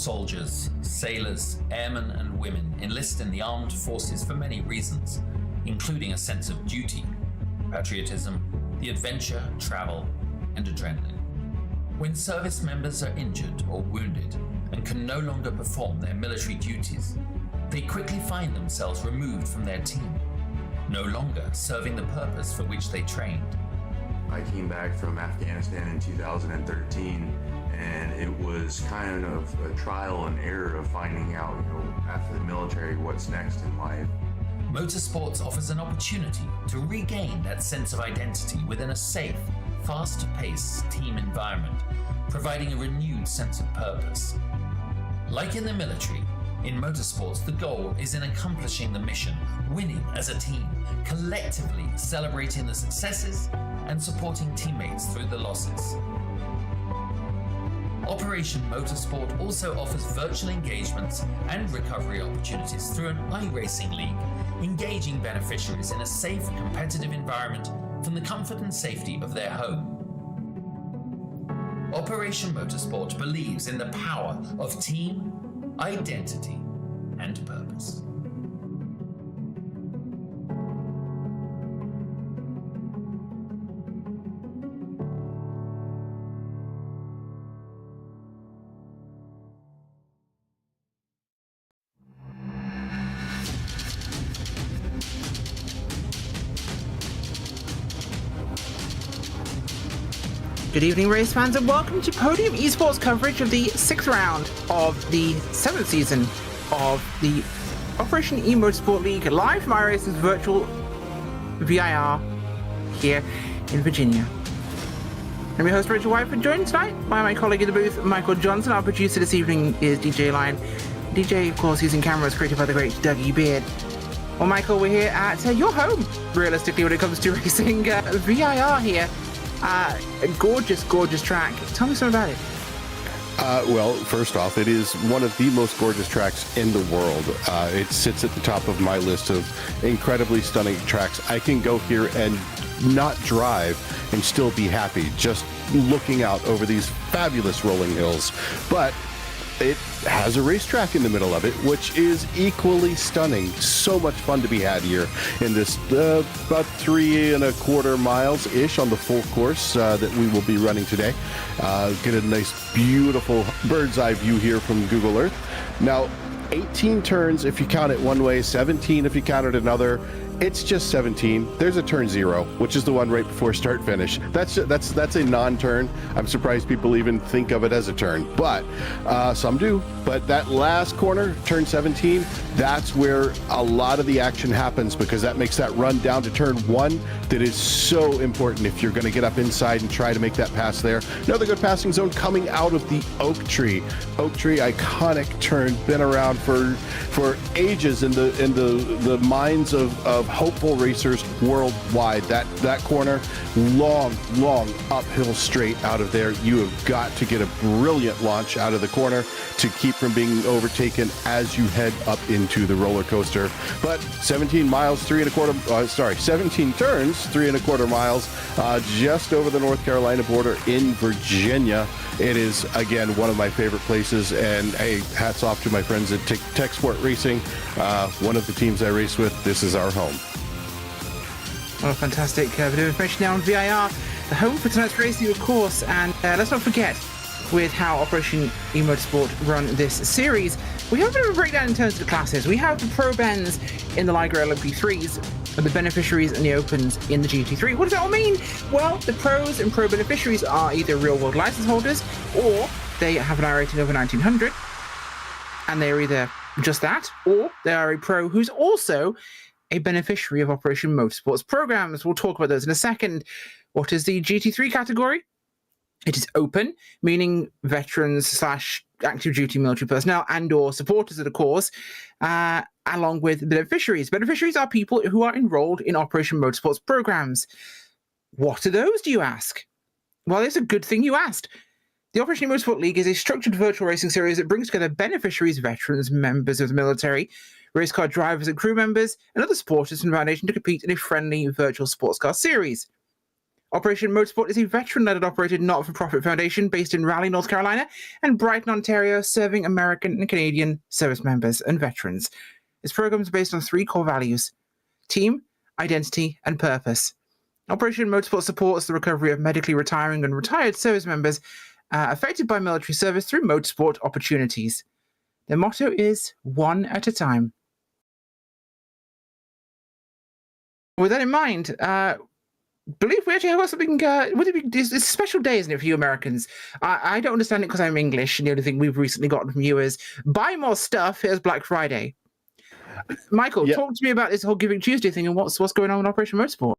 soldiers, sailors, airmen, and women enlist in the armed forces for many reasons, including a sense of duty, patriotism, the adventure, travel, and adrenaline. When service members are injured or wounded and can no longer perform their military duties, they quickly find themselves removed from their team, no longer serving the purpose for which they trained. I came back from Afghanistan in 2013, and it was kind of a trial and error of finding out, after the military, what's next in life. Motorsports offers an opportunity to regain that sense of identity within a safe, fast-paced team environment, providing a renewed sense of purpose. Like in the military, in motorsports, the goal is in accomplishing the mission, winning as a team, collectively celebrating the successes and supporting teammates through the losses. Operation Motorsport also offers virtual engagements and recovery opportunities through an iRacing league, engaging beneficiaries in a safe, competitive environment from the comfort and safety of their home. Operation Motorsport believes in the power of team, identity, and purpose. Good evening, race fans, and welcome to Podium Esports coverage of the 6th round of the 7th season of the Operation eMotorsport League, live from iRacing's virtual VIR here in Virginia. I'm your host, Rachel White, and joined tonight by my colleague in the booth, Michael Johnson. Our producer this evening is DJ Lion. DJ, of course, using cameras created by the great Dougie Beard. Well, Michael, we're here at your home, realistically, when it comes to racing. VIR here. A gorgeous, gorgeous track. Tell me something about it. Well, first off, it is one of the most gorgeous tracks in the world. It sits at the top of my list of incredibly stunning tracks. I can go here and not drive and still be happy just looking out over these fabulous rolling hills. But it has a racetrack in the middle of it, which is equally stunning. So much fun to be had here in this about 3.25 miles-ish on the full course that we will be running today. Get a nice, beautiful bird's eye view here from Google Earth. Now, 18 turns if you count it one way, 17 if you count it another. It's just 17. There's a turn 0, which is the one right before start finish. That's a non-turn. I'm surprised people even think of it as a turn, but some do. But that last corner, turn 17, that's where a lot of the action happens, because that makes that run down to turn 1 that is so important if you're going to get up inside and try to make that pass there. Another good passing zone coming out of the Oak Tree. Oak Tree, iconic turn, been around for ages in the minds of hopeful racers worldwide. That corner, long uphill straight out of there. You have got to get a brilliant launch out of the corner to keep from being overtaken as you head up into the roller coaster. But 17 miles, 17 turns, 3.25 miles, just over the North Carolina border in Virginia. It is, again, one of my favorite places, and hey, hats off to my friends at Tech Sport Racing, one of the teams I race with. This is our home. Well, fantastic bit of information now on VIR, the home for tonight's racing, of course. And let's not forget, with how Operation eMotorsport run this series, we have a bit of a breakdown in terms of the classes. We have the Pro Bens in the Liga LMP3s, and the beneficiaries and the Opens in the GT3. What does that all mean? Well, the pros and pro beneficiaries are either real-world license holders, or they have an I rating over 1900, and they're either just that, or they are a pro who's also a beneficiary of Operation Motorsport's programs. We'll talk about those in a second. What is the GT3 category? It is open, meaning veterans / active duty military personnel and or supporters of the cause, along with beneficiaries. Beneficiaries are people who are enrolled in Operation Motorsport's programs. What are those, do you ask? Well, it's a good thing you asked. The Operation Motorsport League is a structured virtual racing series that brings together beneficiaries, veterans, members of the military, race car drivers and crew members, and other supporters from the foundation to compete in a friendly virtual sports car series. Operation Motorsport is a veteran-led and operated not-for-profit foundation based in Raleigh, North Carolina, and Brighton, Ontario, serving American and Canadian service members and veterans. Its program is based on 3 core values: team, identity, and purpose. Operation Motorsport supports the recovery of medically retiring and retired service members affected by military service through motorsport opportunities. Their motto is one at a time. With that in mind, believe we actually have got something. It's a special day, isn't it, for you Americans? I don't understand it because I'm English, and the only thing we've recently gotten from you is buy more stuff. Here's Black Friday. Michael, talk to me about this whole Giving Tuesday thing and what's going on with Operation Motorsport.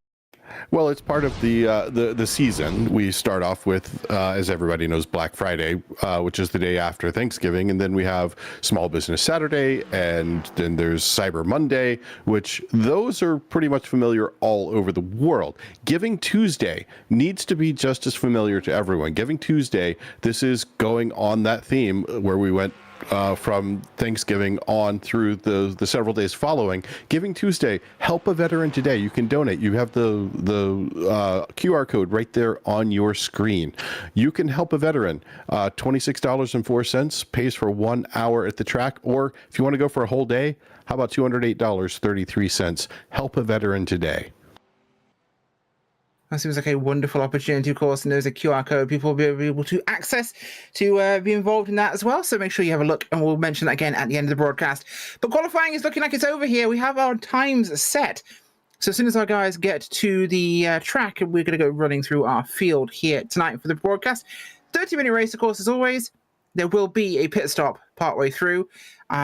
Well, it's part of the season. We start off with, as everybody knows, Black Friday, which is the day after Thanksgiving, and then we have Small Business Saturday, and then there's Cyber Monday, which those are pretty much familiar all over the world. Giving Tuesday needs to be just as familiar to everyone. Giving Tuesday, this is going on that theme where we went from Thanksgiving on through the several days following. Giving Tuesday, help a veteran today. You can donate. You have the QR code right there on your screen. You can help a veteran. $26.04 pays for 1 hour at the track, or if you want to go for a whole day, how about $208.33? Help a veteran today. That seems like a wonderful opportunity, of course, and there's a QR code people will be able to access to be involved in that as well. So make sure you have a look, and we'll mention that again at the end of the broadcast. But qualifying is looking like it's over here. We have our times set. So as soon as our guys get to the track, we're going to go running through our field here tonight for the broadcast. 30-minute race, of course, as always. There will be a pit stop partway through.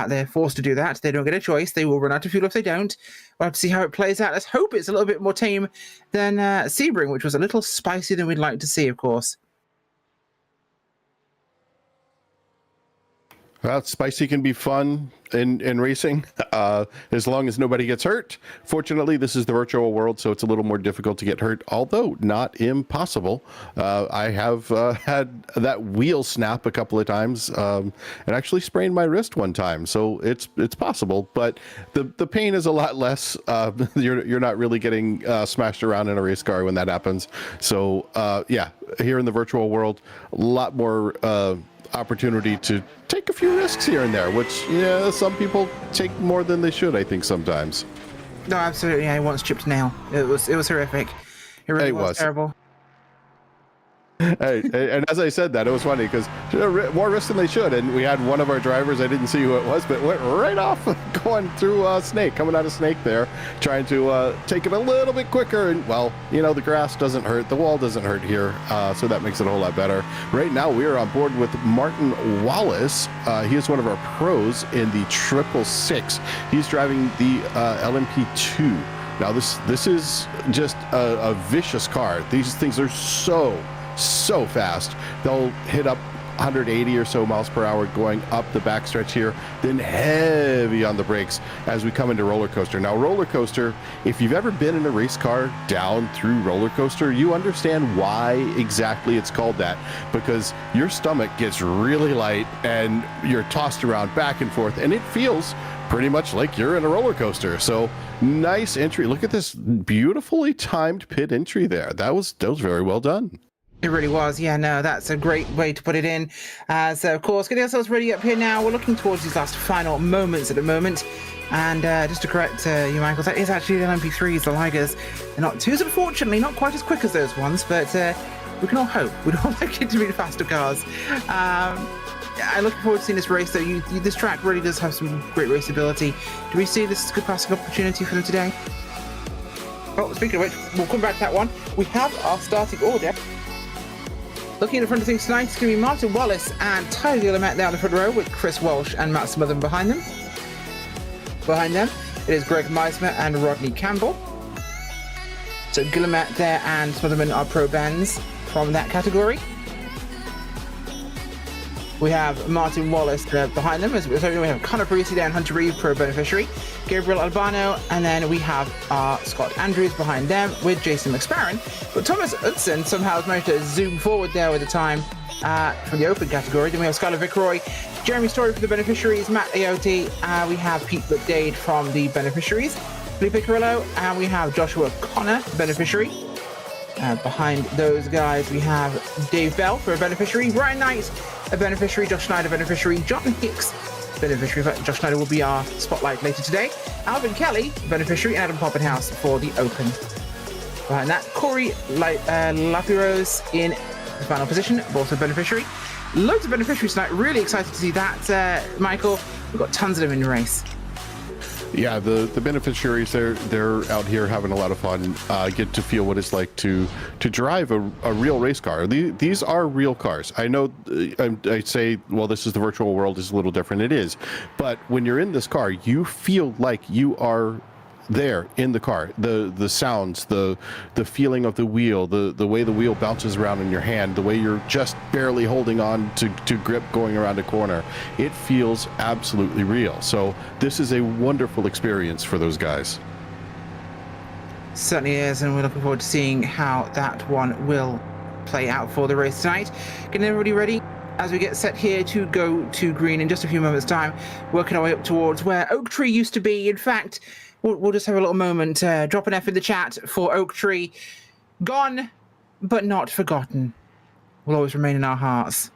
They're forced to do that. They don't get a choice. They will run out of fuel if they don't. We'll have to see how it plays out. Let's hope it's a little bit more tame than Sebring, which was a little spicier than we'd like to see, of course. Well, spicy can be fun in racing, as long as nobody gets hurt. Fortunately, this is the virtual world, so it's a little more difficult to get hurt, although not impossible. I have had that wheel snap a couple of times, and actually sprained my wrist one time, so it's possible. But the pain is a lot less. You're not really getting smashed around in a race car when that happens. So yeah, here in the virtual world, a lot more opportunity to take a few risks here and there, which some people take more than they should, I think, sometimes. No, absolutely. I once chipped a nail. It was horrific. It really was terrible. Hey, and as I said that, it was funny because more risk than they should. And we had one of our drivers, I didn't see who it was, but went right off going through Snake, coming out of Snake there, trying to take it a little bit quicker. And, well, the grass doesn't hurt. The wall doesn't hurt here. So that makes it a whole lot better. Right now, we are on board with Martin Wallace. He is one of our pros in the 666. He's driving the LMP2. Now, this is just a vicious car. These things are so fast. They'll hit up 180 or so miles per hour going up the backstretch here, then heavy on the brakes as we come into roller coaster. Now, roller coaster, if you've ever been in a race car down through roller coaster, you understand why exactly it's called that, because your stomach gets really light and you're tossed around back and forth, and it feels pretty much like you're in a roller coaster. So nice entry. Look at this beautifully timed pit entry there. That was very well done. It really was. Yeah, no, that's a great way to put it in. So, of course, getting ourselves ready up here now. We're looking towards these last final moments at the moment. And just to correct you, Michael, that is actually the LMP3s, the Ligers. They're not too, unfortunately, not quite as quick as those ones, but we can all hope. We'd all like it to be the faster cars. I'm looking forward to seeing this race, though. This track really does have some great raceability. Do we see this as a good passing opportunity for them today? Oh, speaking of which, we'll come back to that one. We have our starting order. Looking at the front of things tonight, it's going to be Martin Wallace and Tyler Guillemette there on the front row, with Chris Walsh and Matt Smotherman behind them. Behind them, it is Greg Meismer and Rodney Campbell. So Guillemette there and Smotherman are pro bands from that category. We have Martin Wallace behind them. So we have Connor Parisi there and Hunter Reeve, pro beneficiary. Gabriel Albano, and then we have Scott Andrews behind them with Jason McSparron. But Thomas Hudson somehow has managed to zoom forward there with the time from the open category. Then we have Skylar Vickroy, Jeremy Story for the beneficiaries, Matt Aote, we have Pete McDade from the beneficiaries, Felipe Carrillo, and we have Joshua Connor, beneficiary. Behind those guys, we have Dave Bell for a beneficiary, Ryan Knight, a beneficiary, Josh Schneider, beneficiary, John Hicks, beneficiary. Josh Schneider will be our spotlight later today. Alvin Kelly, beneficiary, and Adam Poppenhouse for the Open. Behind that, Corey Lapirose in the final position, also beneficiary. Loads of beneficiaries tonight. Really excited to see that, Michael. We've got tons of them in the race. Yeah, the beneficiaries, they're out here having a lot of fun. Get to feel what it's like to drive a real race car. These are real cars. I know I say, well, this is the virtual world, is a little different. It is, but when you're in this car, you feel like you are there in the car. The sounds, the feeling of the wheel, the way the wheel bounces around in your hand, the way you're just barely holding on to grip going around a corner, it feels absolutely real. So this is a wonderful experience for those guys. Certainly is, and we're looking forward to seeing how that one will play out for the race tonight. Getting everybody ready as we get set here to go to green in just a few moments' time, working our way up towards where Oak Tree used to be. In fact, we'll just have a little moment, drop an F in the chat for Oak Tree. Gone, but not forgotten. Will always remain in our hearts.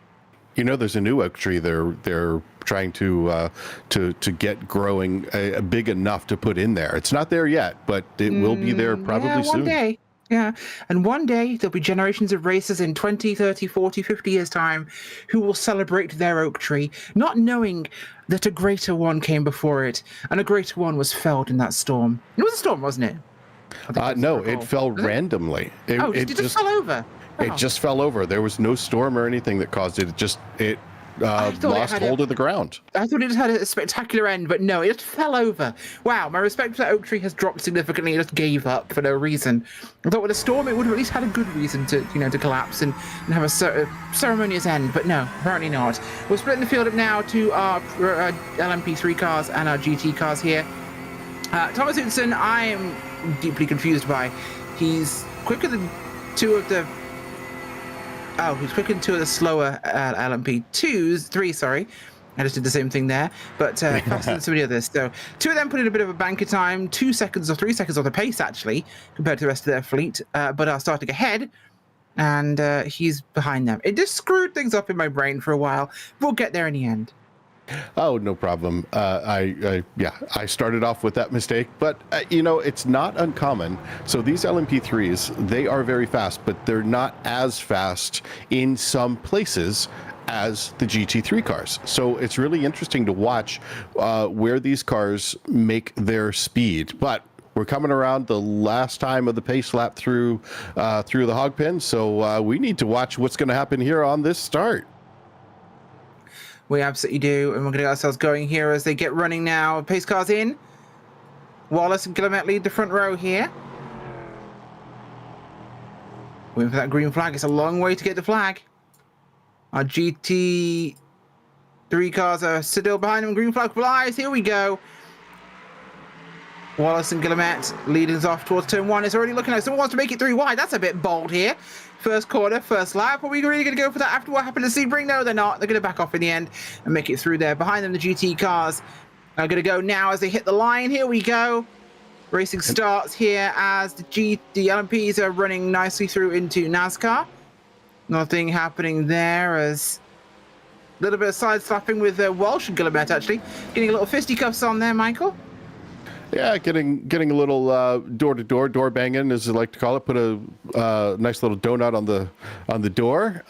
You know, there's a new Oak Tree they're trying to get growing big enough to put in there. It's not there yet, but it will be there probably soon. One day. Yeah, and one day there'll be generations of racers in 20, 30, 40, 50 years' time who will celebrate their Oak Tree, not knowing that a greater one came before it, and a greater one was felled in that storm. It was a storm, wasn't it? No, it fell randomly. It just fell over? Oh. It just fell over. There was no storm or anything that caused it. It lost hold of the ground. I thought it just had a spectacular end, but no, it just fell over. Wow, my respect for that Oak Tree has dropped significantly. It just gave up for no reason. I thought with a storm, it would have at least had a good reason to collapse and have a ceremonious end, but no, apparently not. We're splitting the field up now to our LMP3 cars and our GT cars here. Thomas Hudson, I am deeply confused by. He's quicker than two of the slower LMP3, sorry. I just did the same thing there, but faster than some of the others. So two of them put in a bit of a banker time, 2 seconds or 3 seconds off the pace, actually, compared to the rest of their fleet, but are starting ahead, and he's behind them. It just screwed things up in my brain for a while. We'll get there in the end. Oh, no problem. I started off with that mistake, but it's not uncommon. So these LMP3s, they are very fast, but they're not as fast in some places as the GT3 cars. So it's really interesting to watch where these cars make their speed. But we're coming around the last time of the pace lap through the hog pen, so we need to watch what's going to happen here on this start. We absolutely do, and we're going to get ourselves going here as they get running now. Pace cars in. Wallace and Guillemette lead the front row here. Waiting for that green flag. It's a long way to get the flag. Our GT3 cars are still behind them. Green flag flies. Here we go. Wallace and Guillemette leading us off towards turn 1. It's already looking like someone wants to make it 3 wide. That's a bit bold here. First corner, first lap. Are we really going to go for that after what happened to Sebring? No, they're not. They're going to back off in the end and make it through there. Behind them, the GT cars are going to go now as they hit the line. Here we go. Racing starts here as the LMPs are running nicely through into NASCAR. Nothing happening there as a little bit of side slapping with Walsh and Guillemette, actually. Getting a little fisticuffs on there, Michael. Yeah, getting a little door banging, as I like to call it. Put a nice little donut on the door.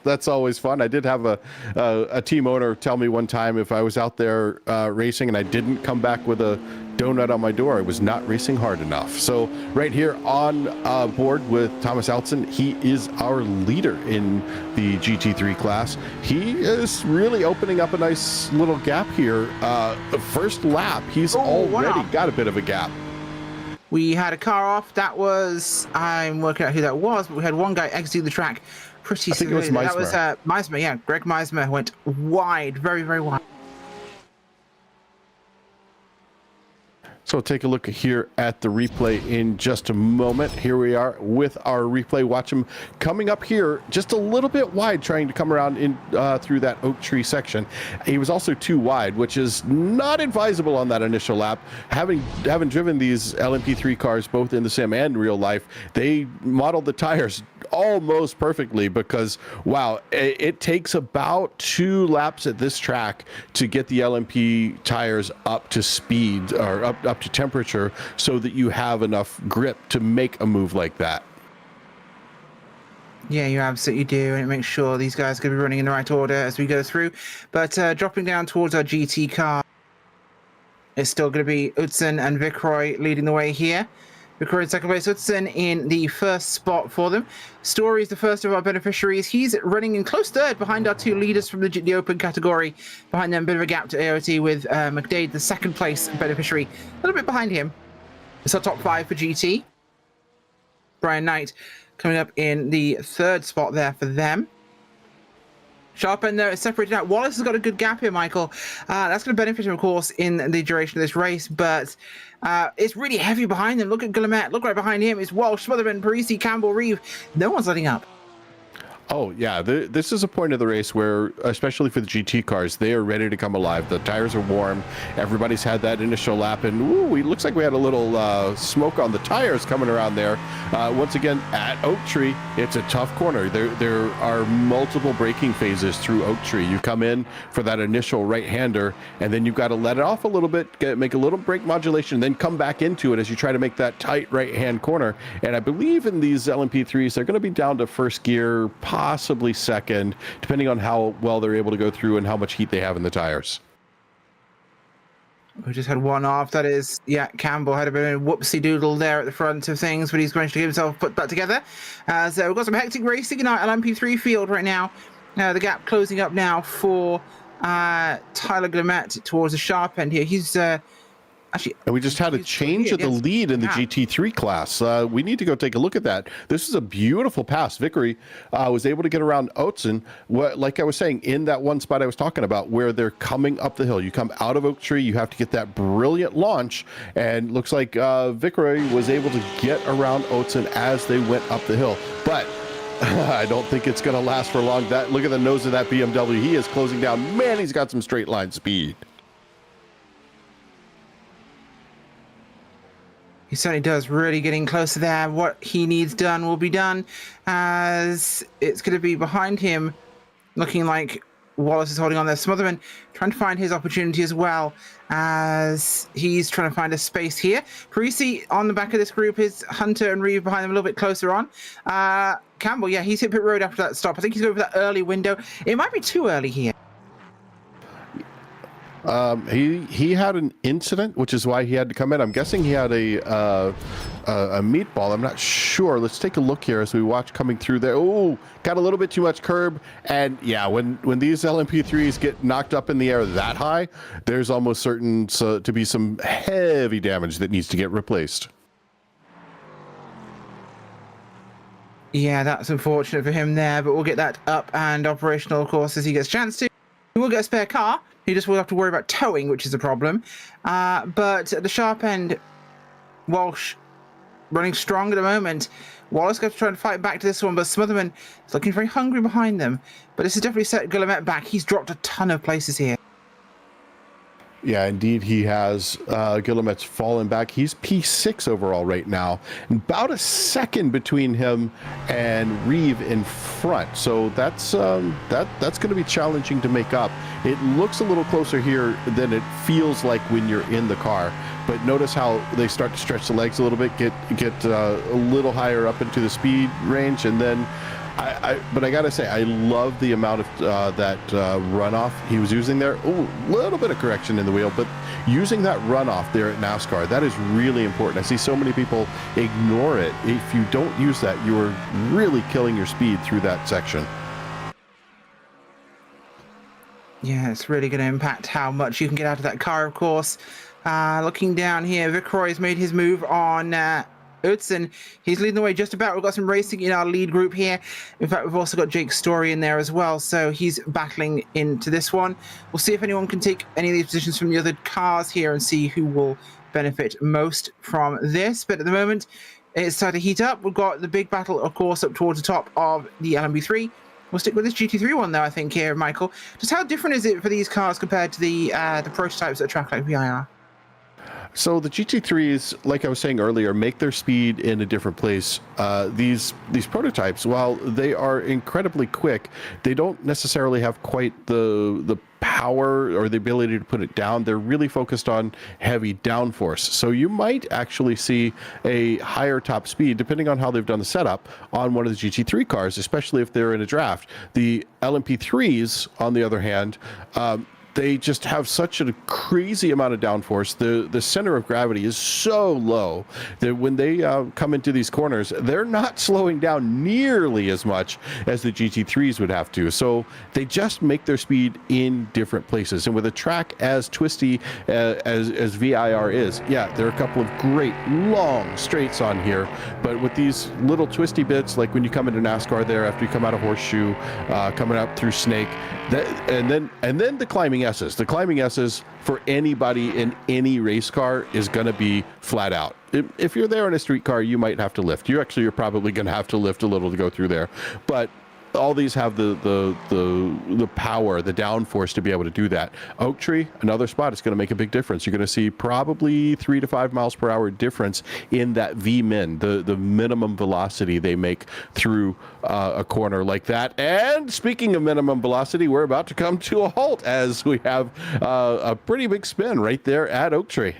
That's always fun. I did have a team owner tell me one time if I was out there racing and I didn't come back with a donut on my door, I was not racing hard enough. So right here on board with Thomas Altson, he is our leader in the GT3 class. He is really opening up a nice little gap here. First lap, he's already got a bit of a gap. We had a car off. That was, I'm working out who that was, but we had one guy exiting the track pretty severely. I think it was Meismer. That was Meismer, yeah. Greg Meismer went wide, very, very wide. So take a look here at the replay in just a moment. Here we are with our replay. Watch him coming up here just a little bit wide, trying to come around in through that oak tree section. He was also too wide, which is not advisable on that initial lap. Having driven these LMP3 cars both in the sim and real life, they modeled the tires almost perfectly because, wow, it takes about 2 laps at this track to get the LMP tires up to speed or up to temperature so that you have enough grip to make a move like that. Yeah, you absolutely do, and it makes sure these guys are going to be running in the right order as we go through. But dropping down towards our GT car, it's still going to be Utzon and Vikroy leading the way here. Vikroy in second place, Utzon in the first spot for them. Story is the first of our beneficiaries. He's running in close third behind our 2 leaders from the open category. Behind them, a bit of a gap to AOT with McDade, the second place beneficiary. A little bit behind him. It's our top 5 for GT. Brian Knight coming up in the 3rd spot there for them. Sharp end there is separated out. Wallace has got a good gap here, Michael. That's going to benefit him, of course, in the duration of this race, but it's really heavy behind them. Look at Guillemette. Look right behind him. It's Walsh, Smotherman, Parisi, Campbell, Reeve. No one's letting up. Oh, yeah. This is a point of the race where, especially for the GT cars, they are ready to come alive. The tires are warm. Everybody's had that initial lap, and ooh, it looks like we had a little smoke on the tires coming around there. Once again, at Oak Tree, it's a tough corner. There are multiple braking phases through Oak Tree. You come in for that initial right-hander, and then you've got to let it off a little bit, make a little brake modulation, then come back into it as you try to make that tight right-hand corner. And I believe in these LMP3s, they're going to be down to first gear, possibly second, depending on how well they're able to go through and how much heat they have in the tires. We just had one off. That is, yeah, Campbell had a bit of a whoopsie doodle there at the front of things, but he's managed to get himself put back together. So we've got some hectic racing in our LMP3 field right now. The gap closing up now for Tyler Guillemette towards the sharp end here. He's actually, and we just had a change of the lead in the GT3 class. We need to go take a look at that. This is a beautiful pass. Vickery was able to get around Utzon, like I was saying, in that one spot I was talking about, where they're coming up the hill. You come out of Oak Tree, you have to get that brilliant launch, and looks like Vickery was able to get around Utzon as they went up the hill. But I don't think it's going to last for long. Look at the nose of that BMW. He is closing down. Man, he's got some straight line speed. He certainly does, really getting closer there. What he needs done will be done, as it's going to be behind him, looking like Wallace is holding on there. Smotherman trying to find his opportunity as well, as he's trying to find a space here. Parisi on the back of this group is Hunter and Reeve behind them a little bit closer on. Campbell, yeah, he's hit pit road after that stop. I think he's going for that early window. It might be too early here. He had an incident, which is why he had to come in. I'm guessing he had a meatball. I'm not sure. Let's take a look here as we watch coming through there. Oh, got a little bit too much curb. And yeah, when these LMP3s get knocked up in the air that high, there's almost certain to be some heavy damage that needs to get replaced. Yeah, that's unfortunate for him there, but we'll get that up and operational, of course, as he gets a chance to. He will get a spare car. He just will have to worry about towing, which is a problem. But at the sharp end, Walsh running strong at the moment. Wallace got to try and fight back to this one, but Smotherman is looking very hungry behind them. But this has definitely set Guillemette back. He's dropped a ton of places here. Yeah, indeed he has. Guillemette's fallen back. He's P6 overall right now. About a second between him and Reeve in front. So that's going to be challenging to make up. It looks a little closer here than it feels like when you're in the car. But notice how they start to stretch the legs a little bit, get a little higher up into the speed range, and then but I gotta say, I love the amount of that runoff he was using there. Oh, a little bit of correction in the wheel, but using that runoff there at NASCAR, that is really important. I see so many people ignore it. If you don't use that, you are really killing your speed through that section. Yeah, it's really going to impact how much you can get out of that car, of course. Looking down here, Vicroy has made his move on Utzon. He's leading the way just about. We've got some racing in our lead group here. In fact, we've also got Jake Story in there as well, so he's battling into this one. We'll see if anyone can take any of these positions from the other cars here and see who will benefit most from this. But at the moment, it's starting to heat up. We've got the big battle, of course, up towards the top of the LMP3. We'll stick with this GT3 one, though, I think, here, Michael. Just how different is it for these cars compared to the prototypes at a track like VIR? So the GT3s, like I was saying earlier, make their speed in a different place. These prototypes, while they are incredibly quick, they don't necessarily have quite the power or the ability to put it down. They're really focused on heavy downforce. So you might actually see a higher top speed, depending on how they've done the setup, on one of the GT3 cars, especially if they're in a draft. The LMP3s, on the other hand, they just have such a crazy amount of downforce. The center of gravity is so low that when they come into these corners, they're not slowing down nearly as much as the GT3s would have to. So they just make their speed in different places. And with a track as twisty as VIR is, yeah, there are a couple of great long straights on here. But with these little twisty bits, like when you come into NASCAR there after you come out of Horseshoe, coming up through Snake, and then the climbing S's. The climbing S's for anybody in any race car is going to be flat out. If you're there in a street car, you might have to lift. You're probably going to have to lift a little to go through there. But all these have the power, the downforce to be able to do that. Oak Tree, another spot, it's going to make a big difference. You're going to see probably 3 to 5 miles per hour difference in that V-min, the minimum velocity they make through a corner like that. And speaking of minimum velocity, we're about to come to a halt as we have a pretty big spin right there at Oak Tree.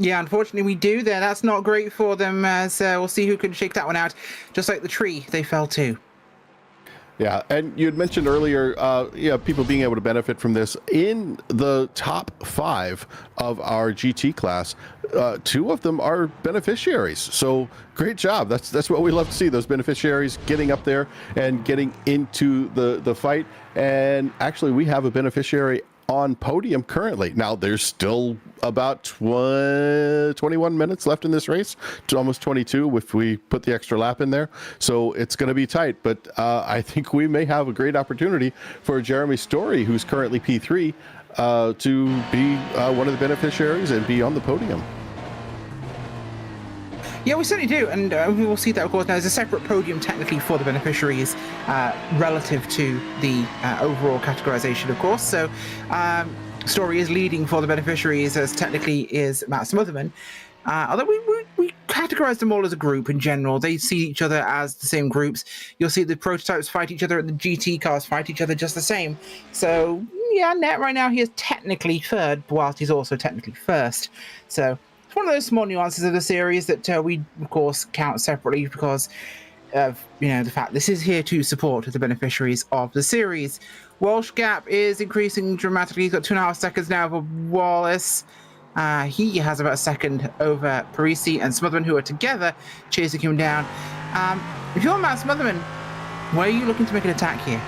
Yeah, unfortunately we do there. That's not great for them, as we'll see who can shake that one out. Just like the tree, they fell too. Yeah, and you had mentioned earlier, people being able to benefit from this. In the top 5 of our GT class, 2 of them are beneficiaries. So great job. That's what we love to see, those beneficiaries getting up there and getting into the fight. And actually, we have a beneficiary on podium currently. Now, there's still about 21 minutes left in this race, to almost 22 if we put the extra lap in there. So it's going to be tight, but I think we may have a great opportunity for Jeremy Story, who's currently P3, to be one of the beneficiaries and be on the podium. Yeah, we certainly do, and we will see that, of course. Now, there's a separate podium technically for the beneficiaries relative to the overall categorization, of course. So, Story is leading for the beneficiaries, as technically is Matt Smotherman. Although we categorize them all as a group in general. They see each other as the same groups. You'll see the prototypes fight each other, and the GT cars fight each other just the same. So, yeah, Net right now, he is technically third, whilst he's also technically first. So, it's one of those small nuances of the series that we, of course, count separately because of, the fact this is here to support the beneficiaries of the series. Walsh gap is increasing dramatically. He's got 2.5 seconds now for Wallace. He has about a second over Parisi and Smotherman, who are together chasing him down. If you're Matt Smotherman, where are you looking to make an attack here?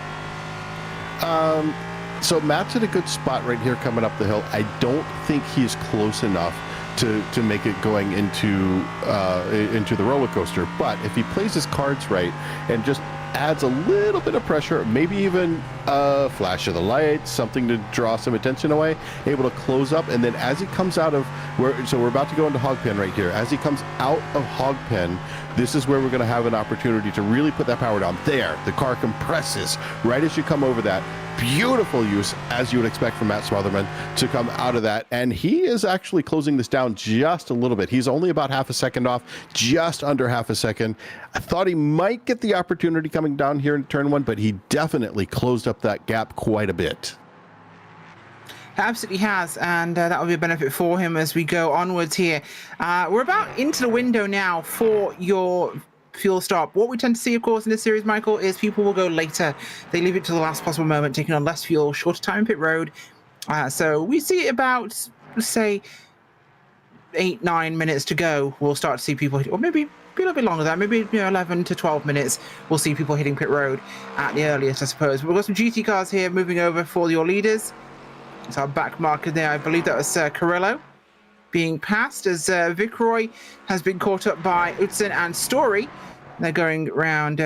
So Matt's in a good spot right here coming up the hill. I don't think he's close enough to make it going into the roller coaster. But if he plays his cards right and just adds a little bit of pressure, maybe even a flash of the light, something to draw some attention away, able to close up, and then as he comes out of we're about to go into hog pen right here. As he comes out of hog pen, this is where we're going to have an opportunity to really put that power down. There, the car compresses right as you come over that. Beautiful use, as you would expect from Matt Smotherman, to come out of that. And he is actually closing this down just a little bit. He's only about half a second off, just under half a second. I thought he might get the opportunity coming down here in turn 1, but he definitely closed up that gap quite a bit. Absolutely has, and that will be a benefit for him as we go onwards here. We're about into the window now for your fuel stop. What we tend to see, of course, in this series, Michael, is people will go later. They leave it to the last possible moment, taking on less fuel, shorter time in pit road. So we see about, say, 8-9 minutes to go. We'll start to see people, or maybe a little bit longer than that, maybe 11 to 12 minutes. We'll see people hitting pit road at the earliest, I suppose. But we've got some GT cars here moving over for your leaders. It's our back marker there. I believe that was Carrillo being passed, as Vicroy has been caught up by Utzon and Story. They're going round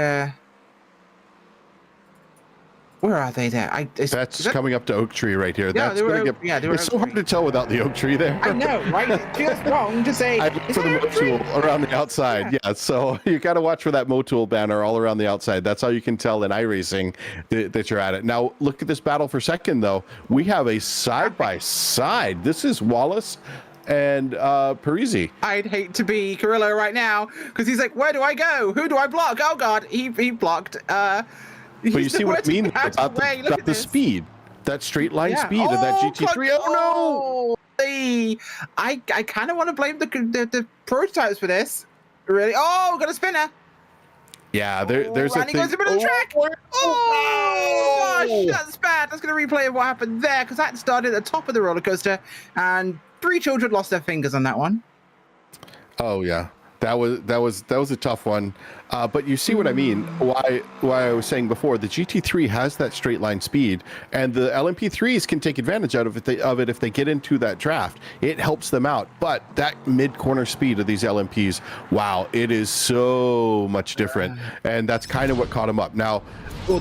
Where are they there? That's coming up to Oak Tree right here. Yeah, That's gonna get. they were It's so hard to tell without the oak tree there. I know, right? It feels wrong to say. I look for the Motul around the outside. Yeah, so you got to watch for that Motul banner all around the outside. That's how you can tell in iRacing that you're at it. Now, look at this battle for second, though. We have a side-by-side. This is Wallace and Parisi. I'd hate to be Carrillo right now because he's like, where do I go? Who do I block? Oh, God, he blocked. But you see what I mean about the speed. That straight line speed of that GT3. Oh, no! I kind of want to blame the prototypes for this. Really? Oh, got a spinner. Yeah, there's a thing. Goes a bit of the track. Oh, gosh, that's bad. That's going to replay what happened there because that started at the top of the roller coaster and 3 children lost their fingers on that one. Oh, yeah. That was a tough one, but you see what I mean. Why I was saying before, the GT3 has that straight line speed, and the LMP3s can take advantage out of it if they get into that draft. It helps them out. But that mid corner speed of these LMPs, wow, it is so much different, and that's kind of what caught him up. Now,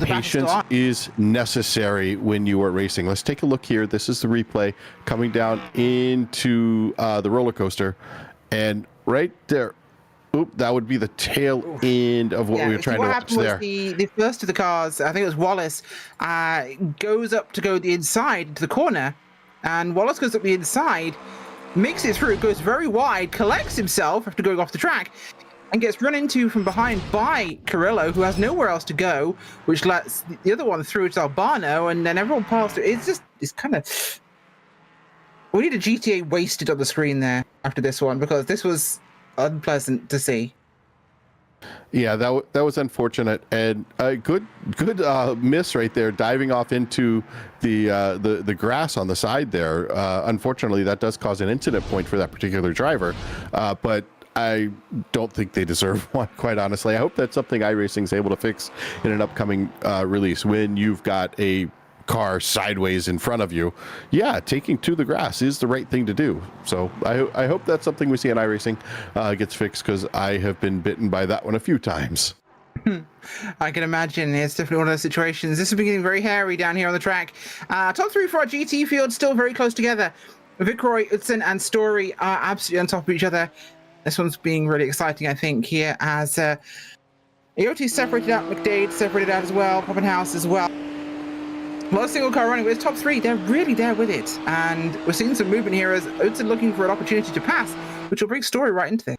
patience is necessary when you are racing. Let's take a look here. This is the replay coming down into the roller coaster, and right there. Oop, that would be the tail end of what we were trying to watch there. The first of the cars, I think it was Wallace, goes up to go the inside to the corner, and Wallace goes up the inside, makes it through, goes very wide, collects himself after going off the track, and gets run into from behind by Carrillo, who has nowhere else to go, which lets the other one through to Albano, and then everyone passed it. It's kind of... We need a GTA wasted on the screen there after this one, because this was unpleasant to see. Yeah, that was unfortunate, and a good miss right there, diving off into the grass on the side there. Unfortunately, that does cause an incident point for that particular driver, but I don't think they deserve one, quite honestly. I hope that's something iRacing is able to fix in an upcoming release when you've got a car sideways in front of you. Yeah, taking to the grass is the right thing to do. So I hope that's something we see in iRacing gets fixed, because I have been bitten by that one a few times. I can imagine. It's definitely one of those situations. This is getting very hairy down here on the track. Top 3 for our GT field, still very close together. Vicroy, Utzon, and Story are absolutely on top of each other. This one's being really exciting, I think, here, as AOT separated out, McDade separated out as well, Poppenhouse as well. Not a single car running, but it's top 3. They're really there with it. And we're seeing some movement here as Utzon looking for an opportunity to pass, which will bring Story right into this.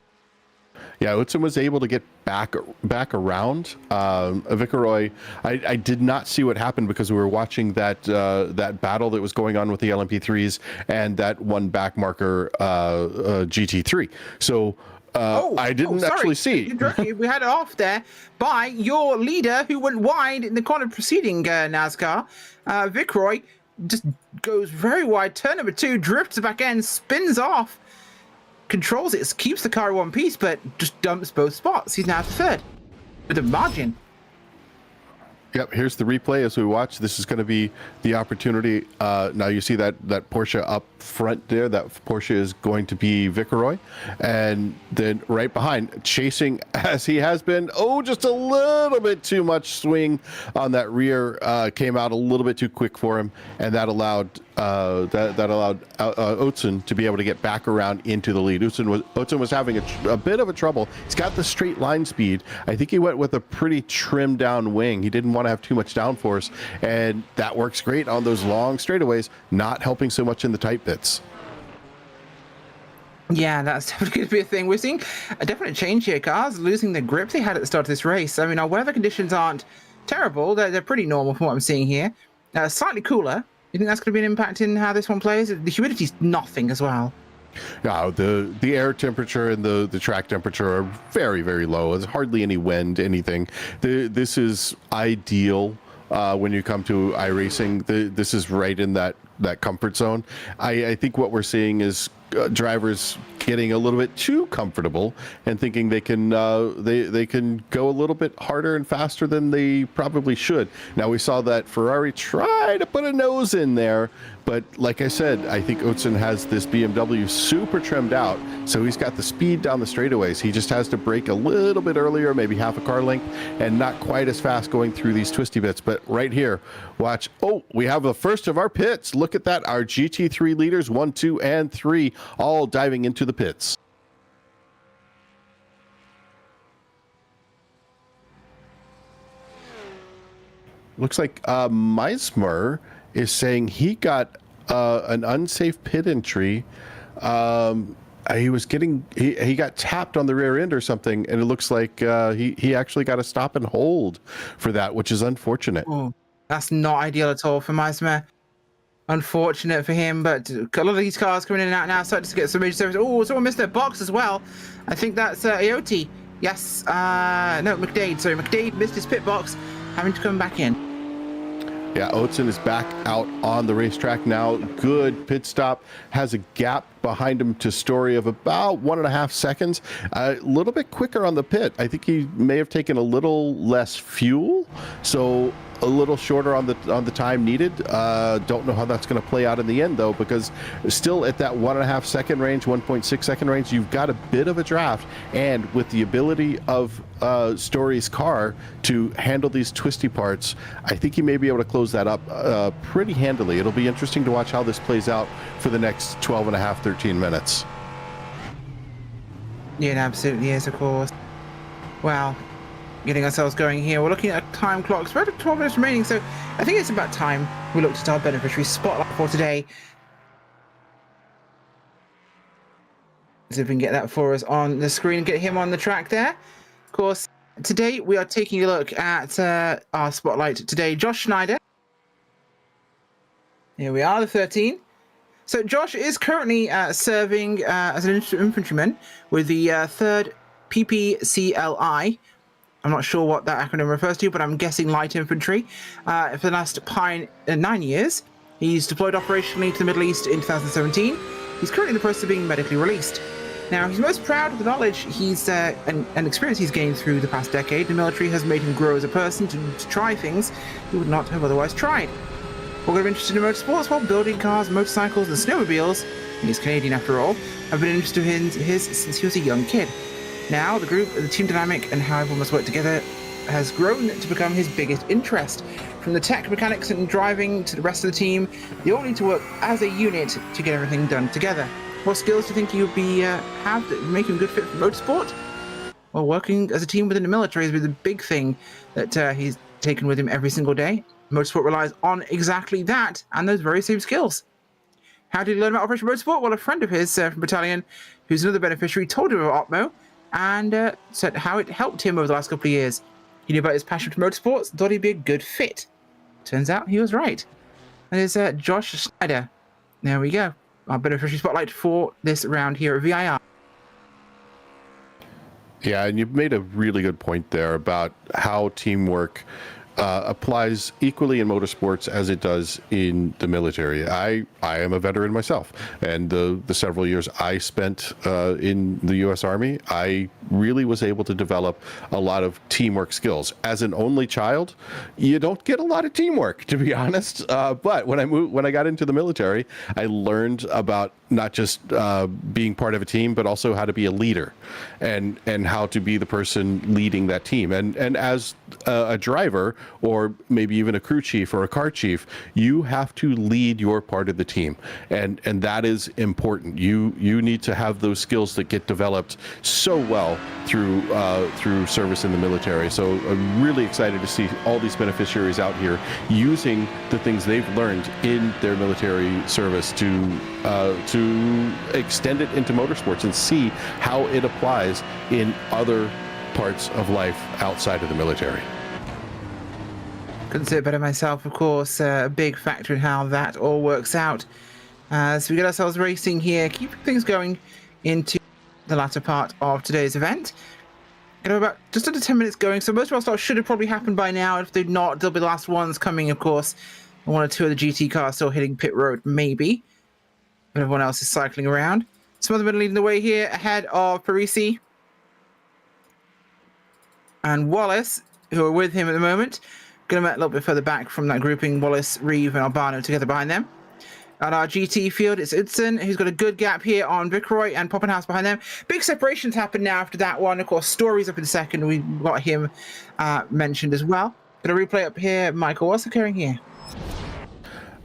Yeah, Utzon was able to get back around. Vicaroy, I did not see what happened because we were watching that battle that was going on with the LMP3s and that one back marker GT3. So I didn't actually see. We had it off there by your leader, who went wide in the corner preceding NASCAR. Vicroy just goes very wide, turn number 2, drifts back end, spins off, controls it, keeps the car in one piece, but just dumps both spots. He's now third with a margin. Yep, here's the replay as we watch. This is going to be the opportunity. Now you see that Porsche up front there. That Porsche is going to be Vicaroy. And then right behind, chasing as he has been. Oh, just a little bit too much swing on that rear. Came out a little bit too quick for him. And that allowed Utzon to be able to get back around into the lead. Utzon was having a bit of a trouble. He's got the straight line speed. I think he went with a pretty trimmed down wing. He didn't want to have too much downforce, and that works great on those long straightaways, not helping so much in the tight bits. Yeah, that's definitely going to be a thing. We're seeing a definite change here. Cars losing the grip they had at the start of this race. I mean, our weather conditions aren't terrible. They're pretty normal from what I'm seeing here. Slightly cooler. You think that's going to be an impact in how this one plays? The humidity's nothing as well. No, the air temperature and the track temperature are very, very low. There's hardly any wind, anything. This is ideal when you come to iRacing. This is right in that comfort zone. I think what we're seeing is drivers getting a little bit too comfortable and thinking they can they can go a little bit harder and faster than they probably should. Now we saw that Ferrari try to put a nose in there, but like I said, I think Oetson has this BMW super trimmed out, so he's got the speed down the straightaways. He just has to brake a little bit earlier, maybe half a car length, and not quite as fast going through these twisty bits. But right here, watch. Oh, we have the first of our pits. Look at that. Our GT3 leaders, 1, 2, and 3, all diving into the pits. Looks like Meismer is saying he got an unsafe pit entry. He was getting he got tapped on the rear end or something, and it looks like he actually got a stop and hold for that, which is unfortunate. Oh, that's not ideal at all for Meismer. Unfortunate for him, but a lot of these cars coming in and out now, starting to get some major service. Oh, someone missed their box as well. I think that's Ioti. Yes, no, McDade. Sorry, McDade missed his pit box, having to come back in. Yeah, Oetson is back out on the racetrack now. Good pit stop. Has a gap behind him to Story of about 1.5 seconds. A little bit quicker on the pit. I think he may have taken a little less fuel, so a little shorter on the time needed. Don't know how that's going to play out in the end though, because still at that 1.5 second range, 1.6 second range, you've got a bit of a draft, and with the ability of Story's car to handle these twisty parts, I think he may be able to close that up pretty handily. It'll be interesting to watch how this plays out for the next 12 and a half, 13 minutes. Yeah, it absolutely is, of course. Wow. Getting ourselves going here. We're looking at time clocks. We're at 12 minutes remaining, so I think it's about time we looked at our beneficiary spotlight for today. See if we can get that for us on the screen, get him on the track there. Of course, today we are taking a look at our spotlight today. Josh Schneider. Here we are, the 13. So Josh is currently serving as an infantryman with the 3rd PPCLI. I'm not sure what that acronym refers to, but I'm guessing light infantry. For the last 9 years, he's deployed operationally to the Middle East in 2017. He's currently in the process of being medically released. Now, he's most proud of the knowledge and experience he's gained through the past decade. The military has made him grow as a person to try things he would not have otherwise tried. We're going to be interested in motorsports while building cars, motorcycles, and snowmobiles. He's Canadian after all. I've been interested in his since he was a young kid. Now, the team dynamic and how everyone must work together has grown to become his biggest interest. From the tech, mechanics, and driving to the rest of the team, they all need to work as a unit to get everything done together. What skills do you think you'd have that make him a good fit for motorsport? Well, working as a team within the military has been the big thing that he's taken with him every single day. Motorsport relies on exactly that and those very same skills. How did he learn about Operation Motorsport? Well, a friend of his from Battalion, who's another beneficiary, told him about Opmo, and said how it helped him over the last couple of years. He knew about his passion for motorsports, thought he'd be a good fit. Turns out he was right. That is Josh Schneider. There we go. Our beneficiary spotlight for this round here at VIR. Yeah, and you've made a really good point there about how teamwork applies equally in motorsports as it does in the military. I am a veteran myself, and the several years I spent in the U.S. Army, I really was able to develop a lot of teamwork skills. As an only child, you don't get a lot of teamwork, to be honest. But when I got into the military, I learned about not just being part of a team, but also how to be a leader, and how to be the person leading that team. And as a driver, or maybe even a crew chief or a car chief, you have to lead your part of the team, and that is important. You need to have those skills that get developed so well through service in the military. So I'm really excited to see all these beneficiaries out here using the things they've learned in their military service to extend it into motorsports and see how it applies in other parts of life outside of the military. Couldn't say it better myself, of course. A big factor in how that all works out. So we get ourselves racing here, keeping things going into the latter part of today's event. About just under 10 minutes going, so most of our starts should have probably happened by now. If they're not, they'll be the last ones coming, of course. And 1 or 2 of the GT cars still hitting pit road, maybe. But everyone else is cycling around. Smotherman leading the way here ahead of Parisi and Wallace, who are with him at the moment. Going to a little bit further back from that grouping. Wallace, Reeve, and Albano together behind them. At our GT field, it's Utzon, who's got a good gap here on Vicroy, and Poppenhaus behind them. Big separations happen now after that one. Of course, Story's up in second. We've got him mentioned as well. Going to replay up here. Michael, what's occurring here?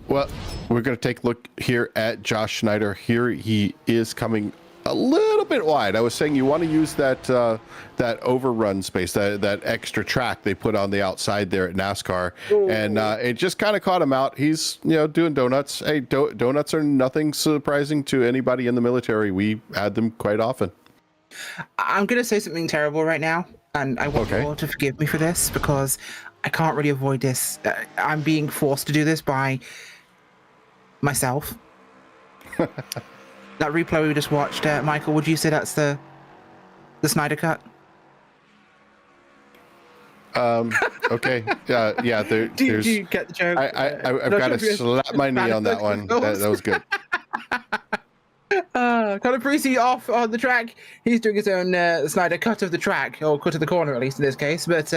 Well, we're going to take a look here at Josh Schneider. Here he is coming a little bit wide. I was saying you want to use that that overrun space, that extra track they put on the outside there at NASCAR. Ooh. And it just kind of caught him out. He's doing donuts. Hey, donuts are nothing surprising to anybody in the military. We had them quite often. I'm going to say something terrible right now, and I want you all to forgive me for this because I can't really avoid this. I'm being forced to do this by myself. That replay we just watched, Michael, would you say that's the Snyder cut? Okay. Yeah. Do you get the joke? I've got to slap my knee on that one. That was good. Conor Parisi off on the track. He's doing his own Snyder cut of the track, or cut of the corner at least in this case. But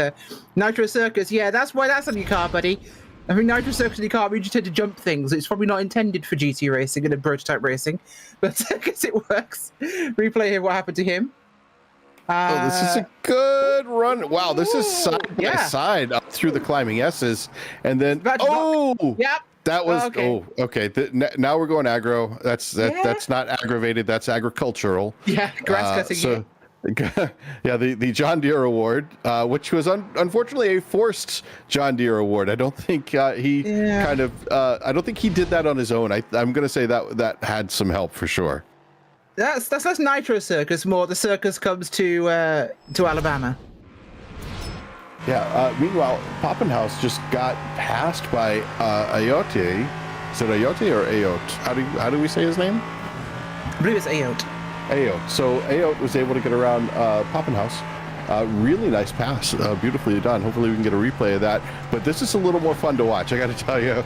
Nitro Circus, yeah, that's why that's on your car, buddy. I think Nitro Circus on your car means you tend to jump things. It's probably not intended for GT racing and prototype racing, but I guess it works. Replay here what happened to him. This is a good run. Wow, this is side by side up through the climbing S's, and then yep. That was okay. Now we're going aggro. That's not aggravated. That's agricultural. Yeah, grass cutting. Yeah, the John Deere Award, which was unfortunately a forced John Deere Award. I don't think he I don't think he did that on his own. I'm going to say that had some help for sure. That's Nitro Circus. More the circus comes to Alabama. Yeah. Meanwhile, Poppenhaus just got passed by Ayotte. Is it Ayotte or Ayotte? How do we say his name? I believe it's Ayotte. Ayotte. So Ayotte was able to get around Poppenhaus. Really nice pass, beautifully done. Hopefully we can get a replay of that. But this is a little more fun to watch, I got to tell you.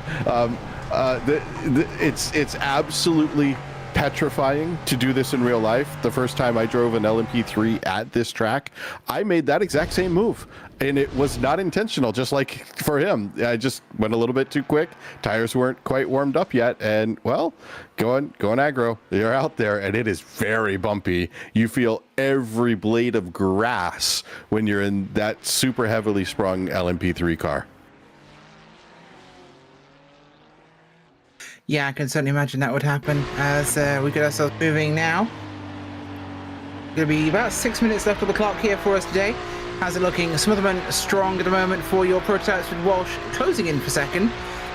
It's absolutely petrifying to do this in real life. The first time I drove an LMP3 at this track, I made that exact same move. And it was not intentional, just like for him. I just went a little bit too quick. Tires weren't quite warmed up yet. And, well, going aggro. You're out there, and it is very bumpy. You feel every blade of grass when you're in that super heavily sprung LMP3 car. Yeah, I can certainly imagine that would happen as we get ourselves moving now. Going to be about 6 minutes left on the clock here for us today. How's it looking? Smotherman strong at the moment for your prototypes, with Walsh closing in for second.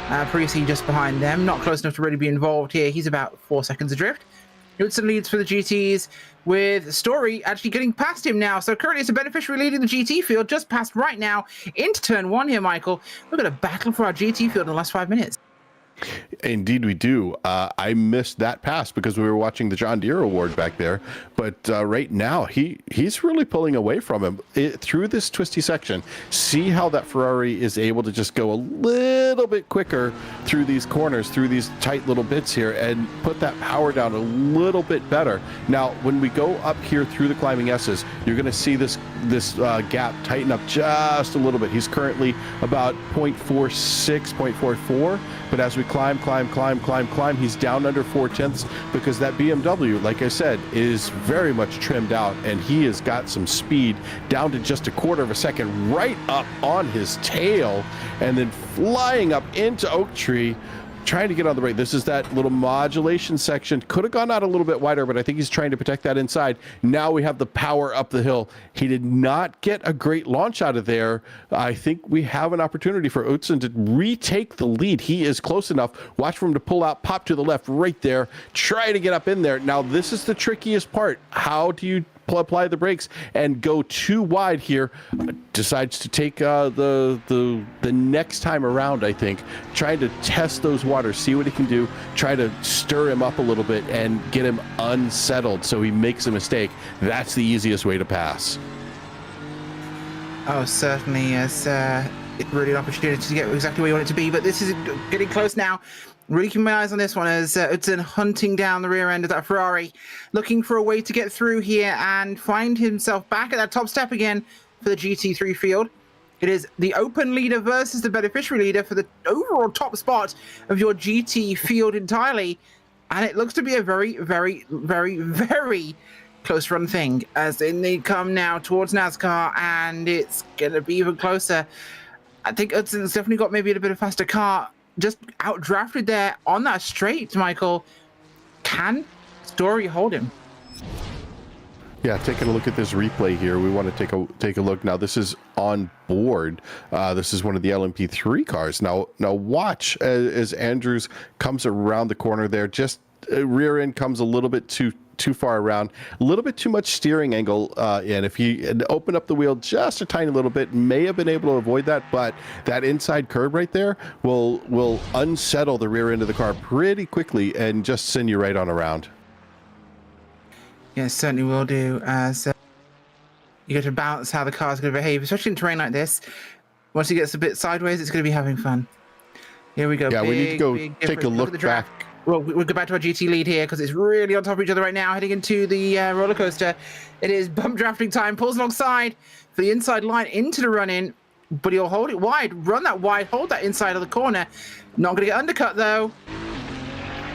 Parisi just behind them, not close enough to really be involved here. He's about 4 seconds adrift. Hudson leads for the GTs, with Story actually getting past him now. So currently it's a beneficiary leading the GT field, just past right now into turn one here, Michael. We're going to battle for our GT field in the last 5 minutes. Indeed we do. I missed that pass because we were watching the John Deere Award back there, but right now he's really pulling away from him through this twisty section. See how that Ferrari is able to just go a little bit quicker through these corners, through these tight little bits here, and put that power down a little bit better. Now when we go up here through the climbing S's, you're going to see this gap tighten up just a little bit. He's currently about 0.46, 0.44, but as we climb, he's down under 4/10 because that BMW, like I said, is very much trimmed out, and he has got some speed down to just 1/4 of a second right up on his tail, and then flying up into Oak Tree, trying to get on the brake. This is that little modulation section. Could have gone out a little bit wider, but I think he's trying to protect that inside. Now we have the power up the hill. He did not get a great launch out of there. I think we have an opportunity for Utzon to retake the lead. He is close enough. Watch for him to pull out, pop to the left right there. Try to get up in there. Now this is the trickiest part. How do you apply the brakes and go too wide here? Decides to take the next time around, I think, trying to test those waters, see what he can do, try to stir him up a little bit and get him unsettled so he makes a mistake. That's the easiest way to pass. Oh, certainly. It's really an opportunity to get exactly where you want it to be, but this is getting close now. Really keep my eyes on this one as Hudson hunting down the rear end of that Ferrari, looking for a way to get through here and find himself back at that top step again for the GT3 field. It is the open leader versus the beneficiary leader for the overall top spot of your GT field entirely. And it looks to be a very, very, very, very close run thing as they come now towards NASCAR, and it's going to be even closer. I think Hudson's definitely got maybe a bit of faster car. Just outdrafted there on that straight, Michael. Can Story hold him? Yeah, taking a look at this replay here, we want to take a look. Now, this is on board. This is one of the LMP3 cars. Now watch as Andrews comes around the corner there. Just rear end comes a little bit too far around, a little bit too much steering angle in. If he had opened up the wheel just a tiny little bit, may have been able to avoid that, but that inside curb right there will unsettle the rear end of the car pretty quickly and just send you right on around. Yes, certainly will do, as you get to balance how the car's going to behave, especially in terrain like this. Once he gets a bit sideways, it's going to be having fun. Here we go. Yeah, we need to go take a look back. Well, we'll go back to our GT lead here because it's really on top of each other right now, heading into the roller coaster. It is bump drafting time. Pulls alongside for the inside line into the run-in, but he'll hold it wide, run that wide, hold that inside of the corner. Not going to get undercut, though.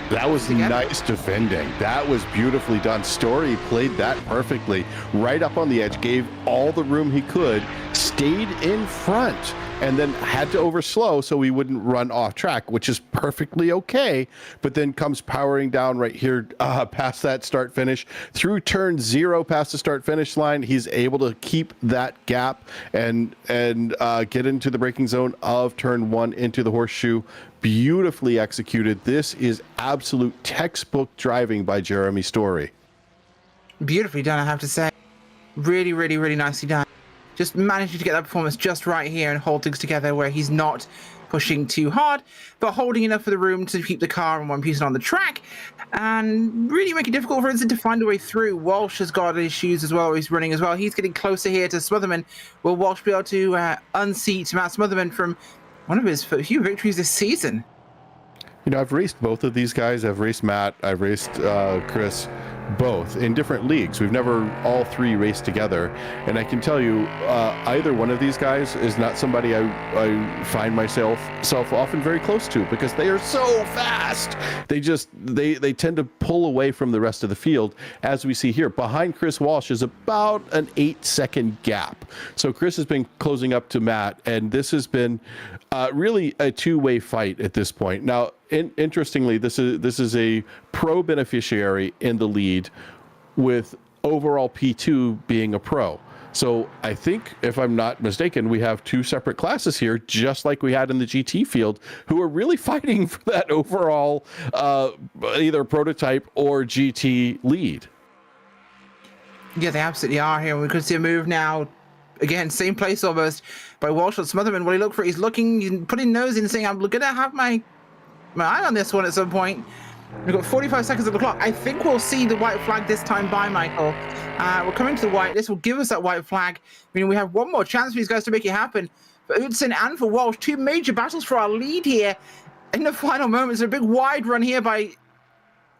That was nice defending. That was beautifully done. Story played that perfectly. Right up on the edge, gave all the room he could, stayed in front, and then had to overslow so he wouldn't run off track, which is perfectly okay, but then comes powering down right here past that start finish. Through turn 0 past the start finish line, he's able to keep that gap and get into the braking zone of turn 1 into the horseshoe. Beautifully executed. This is absolute textbook driving by Jeremy Story. Beautifully done, I have to say. Really, really, really nicely done. Just managing to get that performance just right here and hold things together where he's not pushing too hard, but holding enough of the room to keep the car in one piece on the track and really make it difficult for Vincent to find a way through. Walsh has got issues as well. He's running as well. He's getting closer here to Smotherman. Will Walsh be able to unseat Matt Smotherman from one of his few victories this season? You know, I've raced both of these guys. I've raced Matt. I've raced Chris, both in different leagues. We've never all three raced together. And I can tell you, either one of these guys is not somebody I find myself often very close to because they are so fast. They tend to pull away from the rest of the field, as we see here. Behind Chris Walsh is about an 8-second gap. So Chris has been closing up to Matt, and this has been really a two-way fight at this point. Now, interestingly, this is a pro beneficiary in the lead, with overall P2 being a pro. So I think, if I'm not mistaken, we have two separate classes here, just like we had in the GT field, who are really fighting for that overall either prototype or GT lead. Yeah, they absolutely are here. We could see a move now. Again, same place almost by Walsh and Smotherman. What he look for, he's looking, putting nose in, saying, I'm going to have my eye on this one at some point. We've got 45 seconds of the clock. I think we'll see the white flag this time by Michael. We're coming to the white. This will give us that white flag. I mean, we have one more chance for these guys to make it happen. For Utzon and for Walsh, two major battles for our lead here in the final moments. A big wide run here by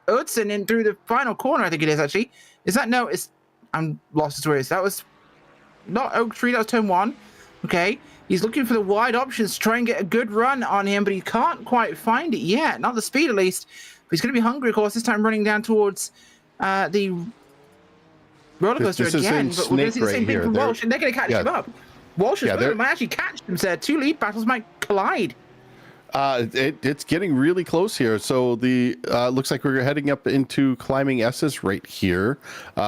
Utzon in through the final corner, I think it is actually. Is that, no, it's, I'm lost as where it is. That was not Oak Tree, that was turn 1. Okay, he's looking for the wide options to try and get a good run on him, but he can't quite find it yet. Not the speed, at least. But he's going to be hungry, of course, this time running down towards the roller coaster again. But we're going to see the same thing from Walsh, and they're going to catch him up. Walsh might actually catch him there. Two lead battles might collide. It's getting really close here. So the looks like we're heading up into climbing S's right here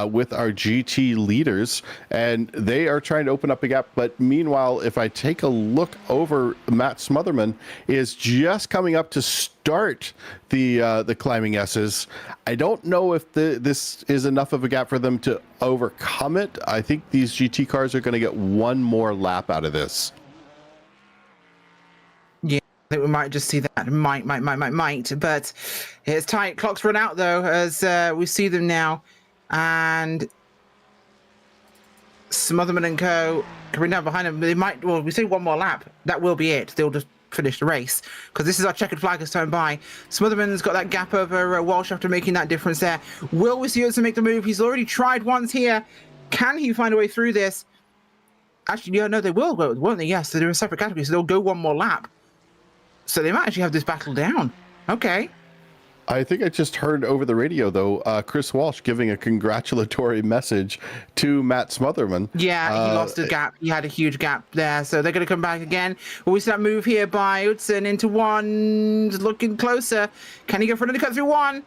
with our GT leaders, and they are trying to open up a gap. But meanwhile, if I take a look over, Matt Smotherman is just coming up to start the climbing S's. I don't know if this is enough of a gap for them to overcome it. I think these GT cars are going to get one more lap out of this. I think we might just see that. Might. But it's tight. Clock's run out, though, as we see them now. And Smotherman and co. coming down behind them. They might, well, we say one more lap. That will be it. They'll just finish the race, because this is our checkered flag as time by. Smotherman's got that gap over Walsh after making that difference there. Will we see Hudson make the move? He's already tried once here. Can he find a way through this? Actually, yeah, no, they will, won't they? Yes, they're in a separate category, so they'll go one more lap. So they might actually have this battle down. Okay. I think I just heard over the radio, though, Chris Walsh giving a congratulatory message to Matt Smotherman. Yeah, he lost a gap. He had a huge gap there, so they're going to come back again. Well, we see that move here by Hudson into one, looking closer. Can he go for another cut through one?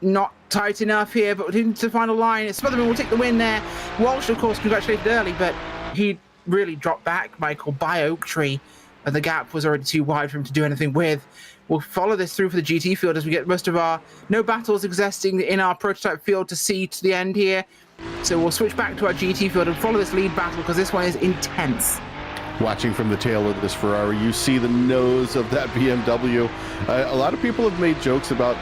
Not tight enough here, but into the final line. Smotherman will take the win there. Walsh, of course, congratulated early, but he really dropped back, Michael, by Oak Tree, and the gap was already too wide for him to do anything with. We'll follow this through for the GT field as we get most of our no battles existing in our prototype field to see to the end here. So we'll switch back to our GT field and follow this lead battle because this one is intense. Watching from the tail of this Ferrari, you see the nose of that BMW. A lot of people have made jokes about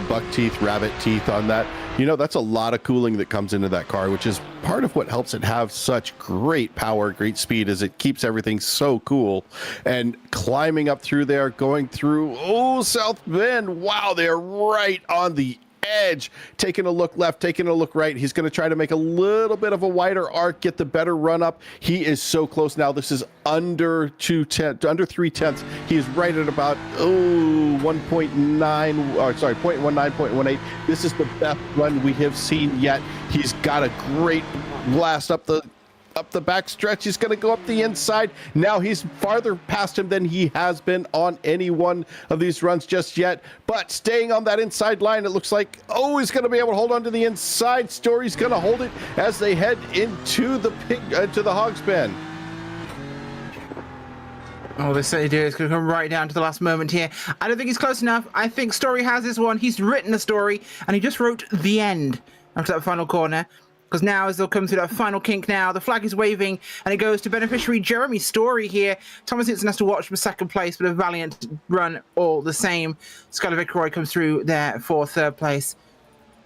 buck teeth, rabbit teeth on that. You know, that's a lot of cooling that comes into that car, which is part of what helps it have such great power, great speed, as it keeps everything so cool. And climbing up through there, going through, South Bend. Wow, they're right on the edge, taking a look left, taking a look right. He's going to try to make a little bit of a wider arc, get the better run up. He is so close now. This is under 3/10. He is right at about 1.9, or sorry, 0.19, 0.18. This is the best run we have seen yet. He's got a great blast up the back stretch. He's going to go up the inside. Now he's farther past him than he has been on any one of these runs just yet. But staying on that inside line, it looks like, he's going to be able to hold on to the inside. Story's going to hold it as they head into the Hogs Pen. Oh, they certainly do. It's going to come right down to the last moment here. I don't think he's close enough. I think Story has this one. He's written the story, and he just wrote the end after that final corner. Because now, as they'll come through that final kink now, the flag is waving, and it goes to beneficiary Jeremy Story here. Thomas Hinson has to watch for second place, but a valiant run all the same. Skylar Vickroy comes through there for third place.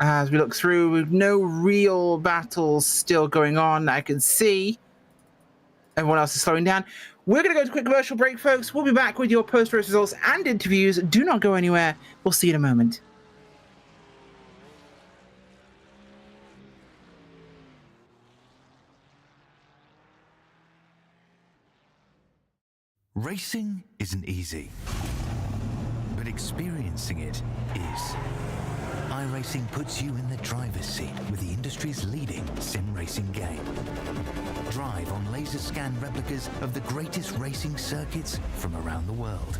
As we look through, with no real battles still going on that I can see. Everyone else is slowing down. We're going to go to a quick commercial break, folks. We'll be back with your post-race results and interviews. Do not go anywhere. We'll see you in a moment. Racing isn't easy, but experiencing it is. iRacing puts you in the driver's seat with the industry's leading sim racing game. Drive on laser scan replicas of the greatest racing circuits from around the world.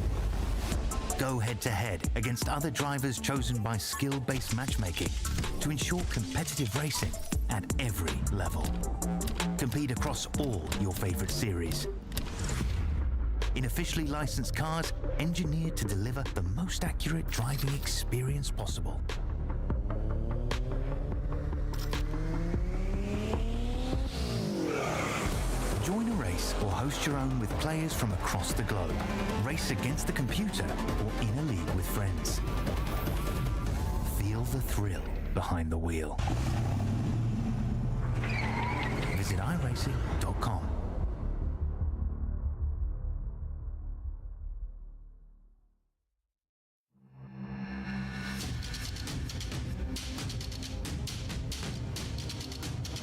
Go head-to-head against other drivers chosen by skill-based matchmaking to ensure competitive racing at every level. Compete across all your favorite series. In officially licensed cars, engineered to deliver the most accurate driving experience possible. Join a race or host your own with players from across the globe. Race against the computer or in a league with friends. Feel the thrill behind the wheel. Visit iRacing.com.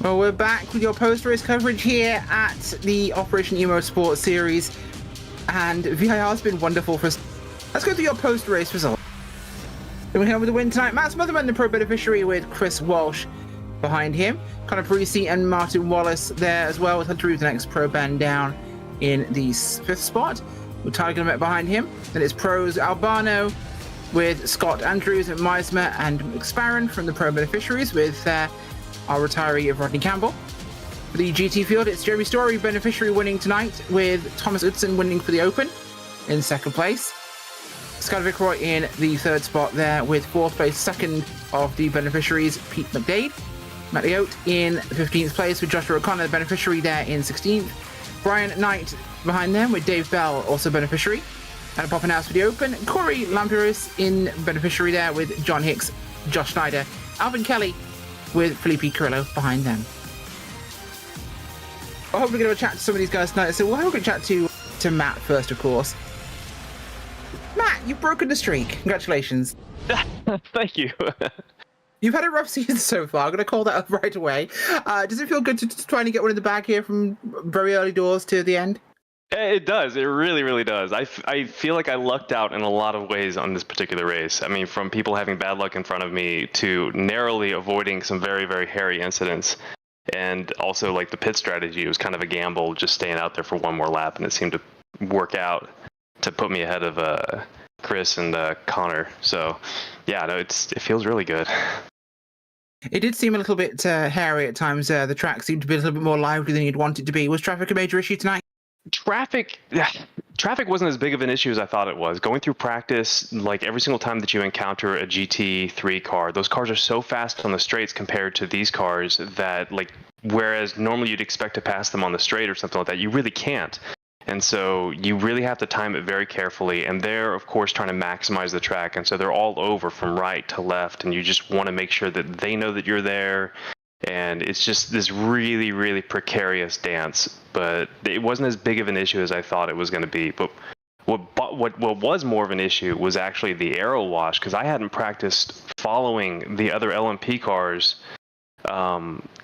Well, we're back with your post-race coverage here at the Operation eMotorsport series, and VIR has been wonderful for us. Let's go through your post-race results. Then we have with the win tonight, Matt Smotherman, the pro beneficiary, with Chris Walsh behind him. Connor Parisi and Martin Wallace there as well, with Hunter Reeves, the next pro band down in the 5th spot, with Tyler Gunnett behind him. Then it's pros Albano with Scott Andrews and Meismer and McSparron from the pro beneficiaries, with our retiree of Rodney Campbell. For the GT field, it's Jeremy Story, beneficiary, winning tonight, with Thomas Hudson winning for the Open in 2nd place. Skylar Vickroy in the 3rd spot there, with 4th place, 2nd of the beneficiaries, Pete McDade. Matt Leote in 15th place, with Joshua O'Connor, the beneficiary, there in 16th. Brian Knight behind them, with Dave Bell, also beneficiary. And popping out for the Open, Corey Lampiris in beneficiary there, with John Hicks, Josh Schneider, Alvin Kelly, with Felipe Carrillo behind them. I hope we're going to chat to some of these guys tonight. So we'll have a good chat to Matt first, of course. Matt, you've broken the streak. Congratulations. Thank you. You've had a rough season so far. I'm going to call that up right away. Does it feel good to try and get one in the bag here from very early doors to the end? It does. It really, really does. I feel like I lucked out in a lot of ways on this particular race. I mean, from people having bad luck in front of me to narrowly avoiding some very, very hairy incidents. And also, like, the pit strategy, it was kind of a gamble just staying out there for one more lap, and it seemed to work out to put me ahead of Chris and Connor. So, yeah, no, it feels really good. It did seem a little bit hairy at times. The track seemed to be a little bit more lively than you'd want it to be. Was traffic a major issue tonight? Traffic wasn't as big of an issue as I thought it was. Going through practice, like every single time that you encounter a GT3 car, those cars are so fast on the straights compared to these cars that, like, whereas normally you'd expect to pass them on the straight or something like that, you really can't. And so you really have to time it very carefully. And they're, of course, trying to maximize the track. And so they're all over from right to left. And you just want to make sure that they know that you're there. And it's just this really, really precarious dance. But it wasn't as big of an issue as I thought it was going to be. But what was more of an issue was actually the aero wash, because I hadn't practiced following the other LMP cars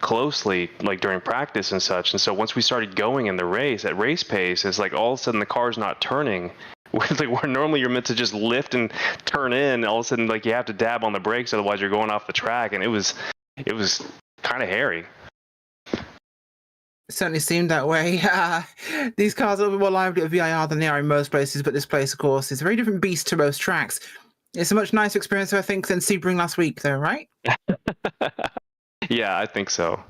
closely, like during practice and such. And so once we started going in the race at race pace, it's like all of a sudden the car's not turning. Where normally you're meant to just lift and turn in, all of a sudden, like, you have to dab on the brakes, otherwise you're going off the track. And it was kind of hairy. It certainly seemed that way. These cars are a little bit more lively at VIR than they are in most places, but this place, of course, is a very different beast to most tracks. It's a much nicer experience, I think, than Sebring last week, though, right? Yeah, I think so.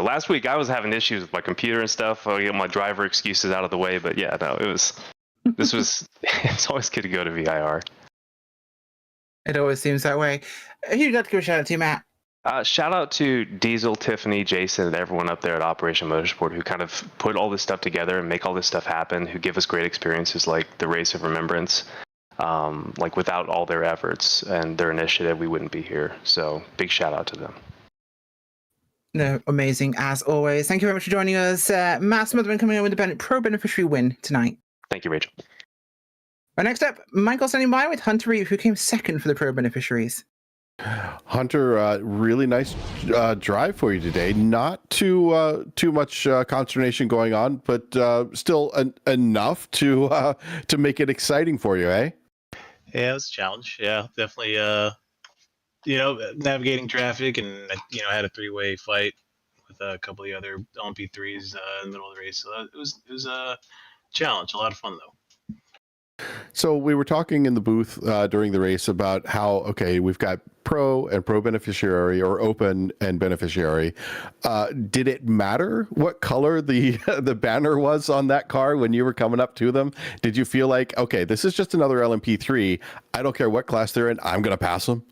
Last week I was having issues with my computer and stuff. I get my driver excuses out of the way, but yeah, no, it's always good to go to VIR. It always seems that way. Who you got to give a shout out to, Matt? Shout out to Diesel, Tiffany, Jason, and everyone up there at Operation Motorsport who kind of put all this stuff together and make all this stuff happen, who give us great experiences like the Race of Remembrance. Like, without all their efforts and their initiative, we wouldn't be here. So big shout out to them. No, amazing as always. Thank you very much for joining us. Matt Smotherman coming in with the Pro Beneficiary win tonight. Thank you, Rachel. Well, next up, Michael standing by with Hunter Reeve, who came second for the Pro Beneficiaries. Hunter, really nice drive for you today. Not too much consternation going on, but still enough to make it exciting for you, eh? Yeah, it was a challenge. Yeah, definitely. Navigating traffic, and I had a three-way fight with a couple of the other LMP3s in the middle of the race. So it was a challenge. A lot of fun though. So we were talking in the booth during the race about how, okay, we've got pro and pro beneficiary, or open and beneficiary. Did it matter what color the banner was on that car when you were coming up to them? Did you feel like, okay, this is just another LMP3. I don't care what class they're in. I'm going to pass them.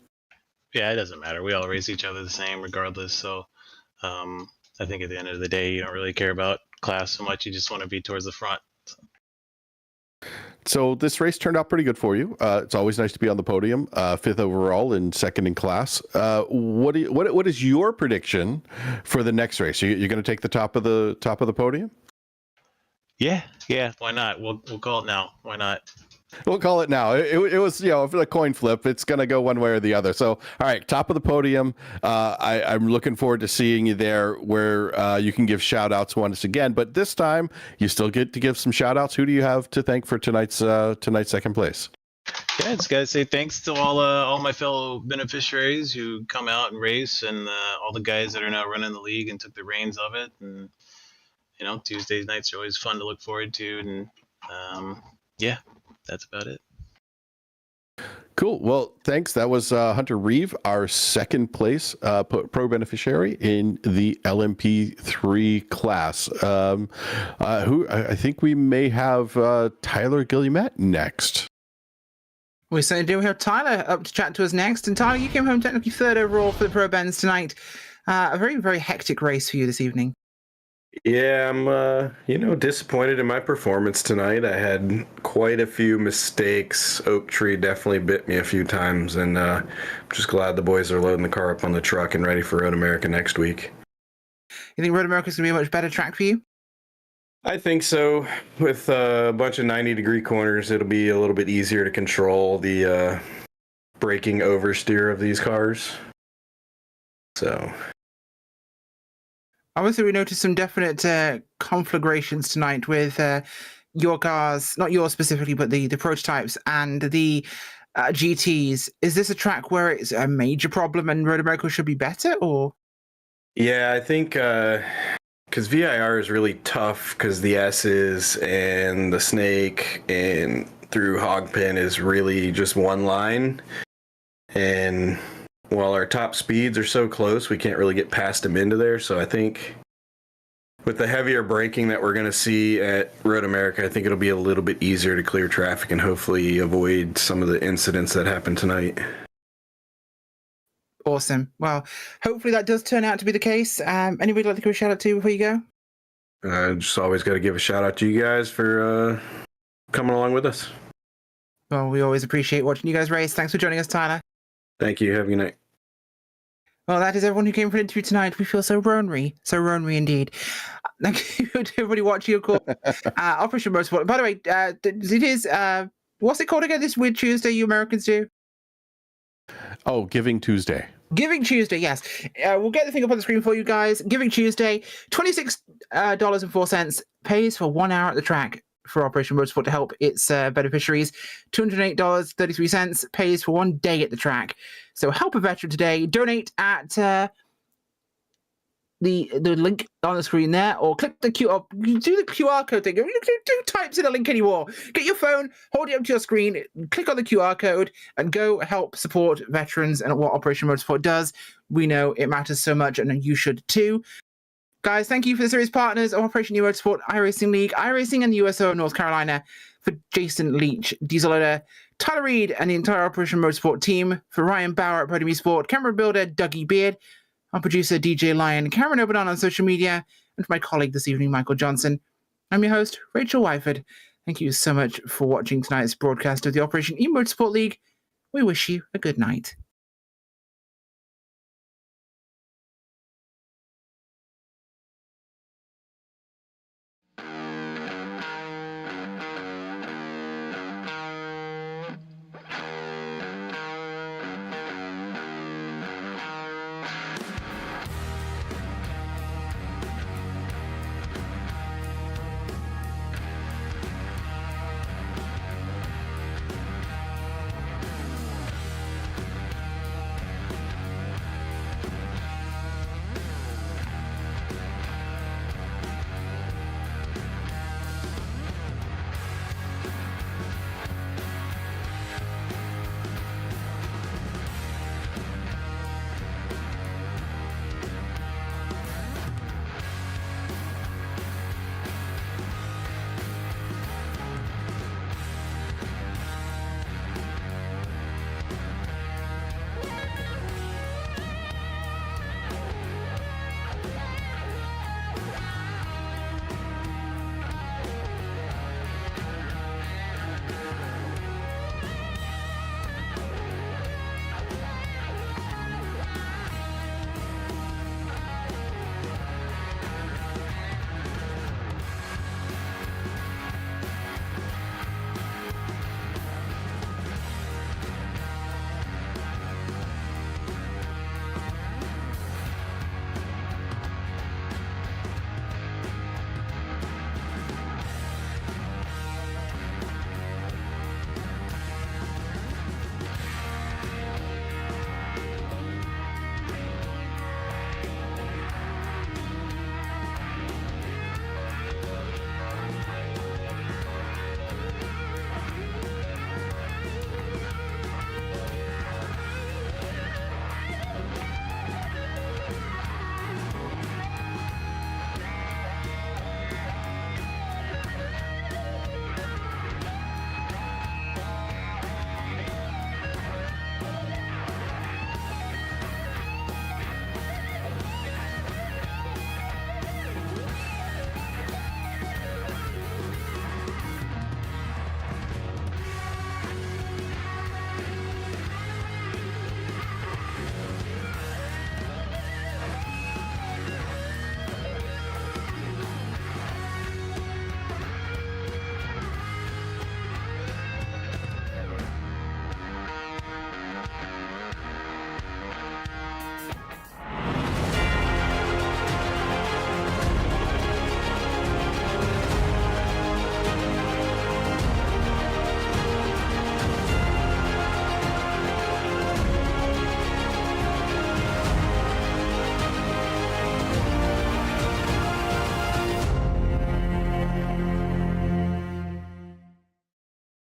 Yeah, it doesn't matter. We all race each other the same regardless. So I think at the end of the day, you don't really care about class so much. You just want to be towards the front. So this race turned out pretty good for you. It's always nice to be on the podium, 5th overall and 2nd in class. What is your prediction for the next race? You're going to take the top of the podium? Yeah. Why not? We'll call it now. Why not? We'll call it now. It was, a coin flip. It's going to go one way or the other. So, all right, top of the podium. I'm looking forward to seeing you there, where you can give shout outs once again. But this time, you still get to give some shout outs. Who do you have to thank for tonight's second place? Yeah, I just gotta say thanks to all my fellow beneficiaries who come out and race, and all the guys that are now running the league and took the reins of it. And Tuesday nights are always fun to look forward to. And yeah. That's about it. Cool. Well, thanks. That was Hunter Reeve, our second place pro beneficiary in the LMP3 class. Who I think we may have Tyler Guillemette next. We certainly do. We have Tyler up to chat to us next. And Tyler, you came home technically 3rd overall for the Pro Bens tonight. A very, very hectic race for you this evening. Yeah, I'm, disappointed in my performance tonight. I had quite a few mistakes. Oak Tree definitely bit me a few times, and I'm just glad the boys are loading the car up on the truck and ready for Road America next week. You think Road America is going to be a much better track for you? I think so. With a bunch of 90-degree corners, it'll be a little bit easier to control the braking oversteer of these cars. So, obviously, we noticed some definite conflagrations tonight with your cars, not yours specifically, but the prototypes and the GTs. Is this a track where it's a major problem and Road America should be better, or? yeah, I think because VIR is really tough because the S's and the snake and through Hogpen is really just one line. And while our top speeds are so close, we can't really get past them into there. So I think with the heavier braking that we're going to see at Road America, I think it'll be a little bit easier to clear traffic and hopefully avoid some of the incidents that happened tonight. Awesome. Well, hopefully that does turn out to be the case. Anybody like to give a shout out to before you go? Just always got to give a shout out to you guys for coming along with us. Well, we always appreciate watching you guys race. Thanks for joining us, Tyler. Thank you. Have a good night. Well, that is everyone who came for an interview tonight. We feel so ronery indeed. Thank you to everybody watching, of course. Operation Motorsport. By the way, it is, what's it called again, this weird Tuesday you Americans do? Oh, Giving Tuesday. Giving Tuesday, yes. We'll get the thing up on the screen for you guys. Giving Tuesday, $26.04 pays for 1 hour at the track for Operation Motorsport to help its beneficiaries. $208.33 pays for 1 day at the track. So help a veteran today. Donate at the link on the screen there, or click the QR. Do the QR code thing. Do types in a link anymore. Get your phone, hold it up to your screen, click on the QR code, and go help support veterans and what Operation Motorsport does. We know it matters so much, and you should too. Guys, thank you for the series partners of Operation eMotorsport, iRacing League, iRacing, and the USO of North Carolina. For Jason Leach, Diesel Loader, Tyler Reed, and the entire Operation Motorsport team. For Ryan Bauer at Podium Sport, camera builder Dougie Beard, our producer DJ Lion, Cameron Obadan on social media, and for my colleague this evening, Michael Johnson. I'm your host, Rachel Wyford. Thank you so much for watching tonight's broadcast of the Operation eMotorsport League. We wish you a good night.